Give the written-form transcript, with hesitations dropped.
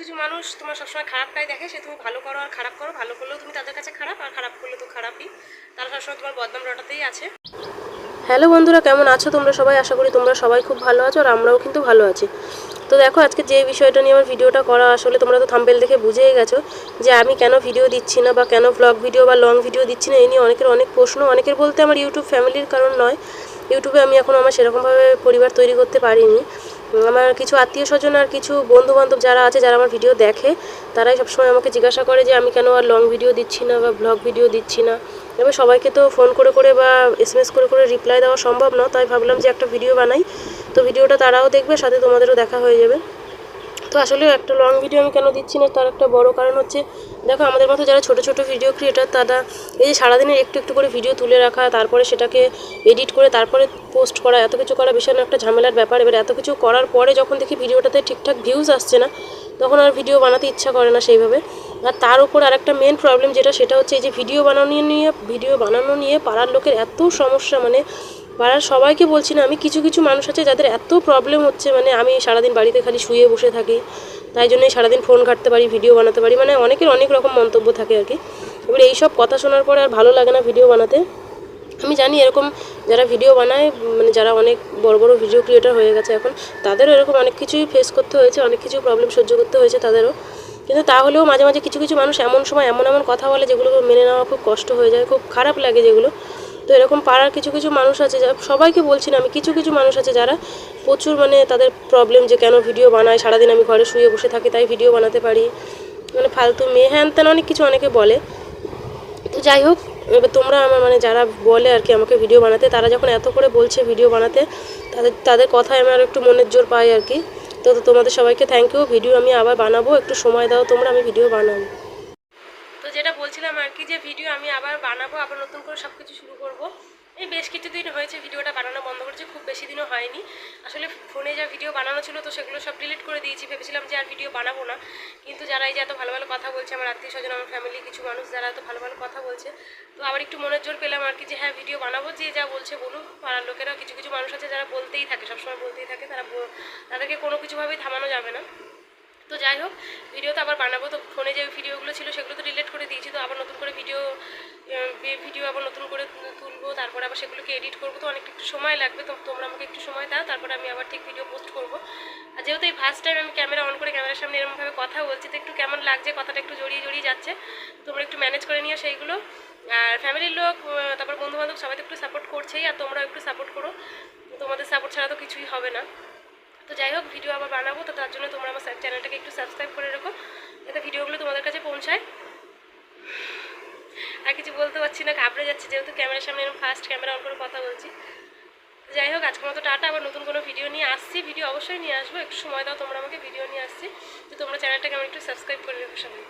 কিছু মানুষ তোমার সবসময় খারাপটাই দেখে, সে তুমি ভালো করো আর খারাপ করো, ভালো করলেও তুমি তাদের কাছে খারাপ, আর খারাপ করলে তো খারাপই, তারা সবসময় তোমার বদনাম রটাতেই আছে। হ্যালো বন্ধুরা, কেমন আছো তোমরা সবাই? আশা করি তোমরা সবাই খুব ভালো আছো, আর আমরাও কিন্তু ভালো আছি। তো দেখো, আজকে যে বিষয়টা নিয়ে আমার ভিডিওটা করা, আসলে তোমরা তো থাম্বনেল দেখে বুঝেই গেছো যে আমি কেন ভিডিও দিচ্ছি না, বা কেন ব্লগ ভিডিও বা লং ভিডিও দিচ্ছি না। এই নিয়ে অনেকের অনেক প্রশ্ন, অনেকের বলতে আমার ইউটিউব ফ্যামিলির কারণ নয়, ইউটিউবে আমি এখন আমার সেরকমভাবে পরিবার তৈরি করতে পারিনি। আমার কিছু আত্মীয় স্বজন আর কিছু বন্ধুবান্ধব যারা আছে, যারা আমার ভিডিও দেখে, তারাই সবসময় আমাকে জিজ্ঞাসা করে যে আমি কেন আর লং ভিডিও দিচ্ছি না বা ব্লগ ভিডিও দিচ্ছি না। এবার সবাইকে তো ফোন করে করে বা SMS করে করে রিপ্লাই দেওয়া সম্ভব না, তাই ভাবলাম যে একটা ভিডিও বানাই। তো ভিডিওটা তারাও দেখবে, সাথে তোমাদেরও দেখা হয়ে যাবে। তো আসলে একটা লং ভিডিও আমি কেন দিচ্ছি না, তার একটা বড় কারণ হচ্ছে, দেখো আমাদের মতো যারা ছোটো ছোটো ভিডিও ক্রিয়েটার, তারা এই যে সারাদিনের একটু একটু করে ভিডিও তুলে রাখা, তারপরে সেটাকে এডিট করে তারপরে পোস্ট করা, এত কিছু করা ভীষণ একটা ঝামেলার ব্যাপার। এবার এত কিছু করার পরে যখন দেখি ভিডিওটাতে ঠিকঠাক ভিউজ আসছে না, তখন আর ভিডিও বানাতে ইচ্ছা করে না সেইভাবে। আর তার উপর আরেকটা মেন প্রবলেম যেটা, সেটা হচ্ছে এই যে ভিডিও বানানো নিয়ে পাড়ার লোকের এত সমস্যা, মানে পাড়ার সবাইকে বলছি না আমি, কিছু কিছু মানুষ আছে যাদের এত প্রবলেম হচ্ছে, মানে আমি সারাদিন বাড়িতে খালি শুয়ে বসে থাকি, তাই জন্যই সারাদিন ফোন ঘাঁটতে পারি, ভিডিও বানাতে পারি, মানে অনেকের অনেক রকম মন্তব্য থাকে আর কি। এবার এইসব কথা শোনার পরে আর ভালো লাগে না ভিডিও বানাতে। আমি জানি এরকম যারা ভিডিও বানায়, মানে যারা অনেক বড় বড় ভিডিও ক্রিয়েটার হয়ে গেছে এখন, তাদেরও এরকম অনেক কিছুই ফেস করতে হয়েছে, অনেক কিছু প্রবলেম সহ্য করতে হয়েছে তাদেরও। কিন্তু তাহলেও মাঝে মাঝে কিছু কিছু মানুষ এমন সময় এমন এমন কথা বলে, যেগুলো মেনে নেওয়া খুব কষ্ট হয়ে যায়, খুব খারাপ লাগে যেগুলো। তো এরকম পাড়ার কিছু কিছু মানুষ আছে, যা সবাইকে বলছি না আমি, কিছু কিছু মানুষ আছে যারা প্রচুর, মানে তাদের প্রবলেম যে কেন ভিডিও বানায়, সারাদিন আমি ঘরে শুয়ে বসে থাকি তাই ভিডিও বানাতে পারি, মানে ফালতু মেয়ে, হ্যান ত্যান অনেক কিছু অনেকে বলে। তো যাই হোক, এবার তোমরা আমার, মানে যারা বলে আর কি আমাকে ভিডিও বানাতে, তারা যখন এত করে বলছে ভিডিও বানাতে, তাদের কথায় আমার একটু মনের জোর পাই আর কি। তো তোমাদের সবাইকে থ্যাংক ইউ। ভিডিও আমি আবার বানাবো, একটু সময় দাও তোমরা, আমি ভিডিও বানাবো। তো যেটা বলছিলাম আর কি, যে ভিডিও আমি আবার বানাবো, আবার নতুন করে সব কিছু শুরু করবো। এই বেশ কিছুদিন হয়েছে ভিডিওটা বানানো বন্ধ করেছি, খুব বেশি দিনও হয়নি। আসলে ফোনে যা ভিডিও বানানো ছিল, তো সেগুলো সব ডিলিট করে দিয়েছি, ভেবেছিলাম যে আর ভিডিও বানাবো না। কিন্তু যারা এই যে এত ভালো ভালো কথা বলছে, আমার আত্মীয় স্বজন, আমার ফ্যামিলি কিছু মানুষ যারা এত ভালো ভালো কথা বলছে, তো আবার একটু মনের জোর পেলাম আর কি, যে হ্যাঁ ভিডিও বানাবো, যে যা বলছে বলুক। পাড়ার লোকেরা কিছু কিছু মানুষ আছে যারা বলতেই থাকে, সবসময় বলতেই থাকে, তাদেরকে কোনো কিছুভাবেই থামানো যাবে না। তো যাই হোক, ভিডিও তো আবার বানাবো। তো ফোনে যে ভিডিওগুলো ছিল সেগুলো তো ডিলিট করে দিয়েছি, তো আবার নতুন করে ভিডিও আবার নতুন করে তুলবো, তারপরে আবার সেগুলোকে এডিট করবো, তো অনেকটা একটু সময় লাগবে। তো তোমরা আমাকে একটু সময় দাও, তারপরে আমি আবার ঠিক ভিডিও পোস্ট করবো। আর যেহেতু এই ফার্স্ট টাইম আমি ক্যামেরা অন করে ক্যামেরার সামনে এরকমভাবে কথা বলছি, তো একটু কেমন লাগছে, কথাটা একটু জড়িয়ে জড়িয়ে যাচ্ছে, তোমরা একটু ম্যানেজ করে নিও সেইগুলো। আর ফ্যামিলির লোক, তারপর বন্ধুবান্ধব সবাই তো একটু সাপোর্ট করছেই, আর তোমরাও একটু সাপোর্ট করো, তোমাদের সাপোর্ট ছাড়া তো কিছুই হবে না। তো যাই হোক, ভিডিও আবার বানাবো, তো তার জন্য তোমরা আমার চ্যানেলটাকে একটু সাবস্ক্রাইব করে রেখো, যাতে ভিডিওগুলো তোমাদের কাছে পৌঁছায়। আর কিছু বলতে পারছি না, ঘাবড়ে যাচ্ছি, যেহেতু ক্যামেরার সামনে এরকম ফার্স্ট ক্যামেরা অন করে কথা বলছি। যাই হোক, আজকের মতো টাটা, আবার নতুন কোনো ভিডিও নিয়ে আসছি, ভিডিও অবশ্যই নিয়ে আসবো, একটু সময় দাও তোমরা আমাকে, ভিডিও নিয়ে আসছি। তো তোমরা চ্যানেলটাকে আমার একটু সাবস্ক্রাইব করে রেখো সবাই।